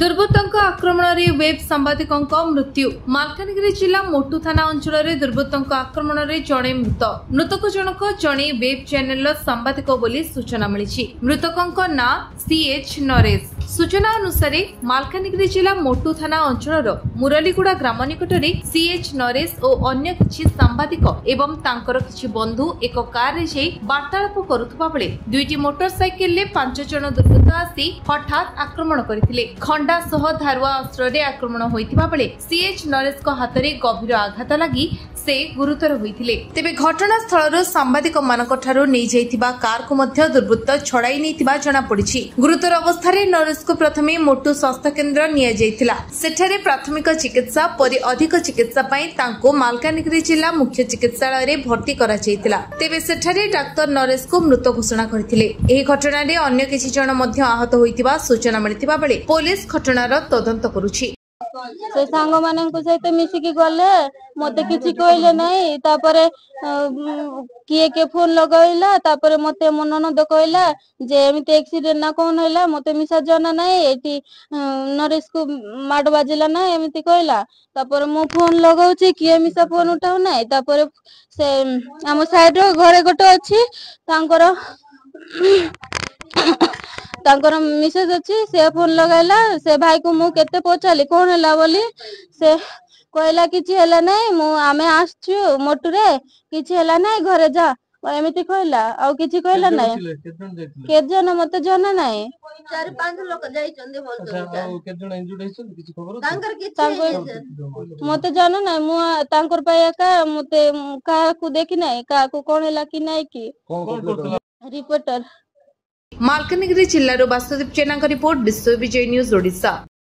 दुर्बृत्तों आक्रमण में वेब सांबादिकों मृत्यु। मालकानगिरी जिला मोटू थाना अंचल में दुर्बृत्तों आक्रमण में जड़े मृतक जनक जड़े वेब चैनल सांबादिक बोली सूचना मिली। मृतकों ना CH नरेश। सूचना अनुसार मालकानगिरी जिला मोटू थाना अंचल मुरलीगुड़ा ग्राम निकट में CH नरेश और अन्य किछि सांबादिक एवं तांकर किछि बंधु एक कार रे जाई वार्तालाप करुथबा बेले दुईटी मोटरसाइकेल ले 5 जन दुर्बृत्त आसी हठात आक्रमण करथिले। खंडा सह धारुआ अस्त्र रे आक्रमण होइतिबा बेले CH नरेश को हाथ में गभीर आघात लगी से गुरुतर होइथिले। तेबे घटनास्थल सांबादिक मानक ठारू नै जाइतिबा कार को मध्य दुर्बृत्त छड़ाई नैतिबा जणा पड़िछि। गुरुतर अवस्था रे नरेश को प्रथमे मोटू स्वास्थ्य केन्द्र निया जाइतिला। सेठारे प्राथमिक चिकित्सा परि अधिक चिकित्सा पई तांको मालकानगिरी जिला मुख्य चिकित्सालय रे भर्ती करा जाइतिला। तेबे सेठारे डाक्टर नरेश को मृत घोषणा करथिले। एही घटना रे अन्य किछि जण मध्य आहत होइतिबा सूचना मिलितिबा बेले पुलिस घटनार तदंत करूछि। से सांग माने सहित मिसिकी गले मते किछि कहले नाही। तापरे किए के फोन लगैला तापरे मते मो ननद कहला जे एमिते एक्सीडेंट ना कोन हैला मते मिसा जाना नाही एटी नरेश को माड बाजिला ना एमिते कहला। तापरे मो फोन लगाउची किए मिसा फोन उठाउ नाही। तापरे से हम साइड रो घरे गोटे अछि तांकर मिसेज अच्छी से फोन लगाइला। से भाई को मु केते पचाली कौन है बोली से कहला किछि हला नहीं मु आमे आछू मोटू रे किछि हला नहीं घरे जा एमिति कहला आ किछि कहला नहीं। के जन मते जन नहीं 4-5 लोग जाइचंदे बोलतो अच्छा के जन इंजुर्ड हैछन किछि खबर तांकर किछि मते जन नहीं मु तांकर पाया का मते का को देखि नहीं का को कोन हला कि नहीं कि रिपोर्टर मालकानगिरी जिल्लार वासुदेव जेना रिपोर्ट विश्व विजय न्यूज ओडिशा।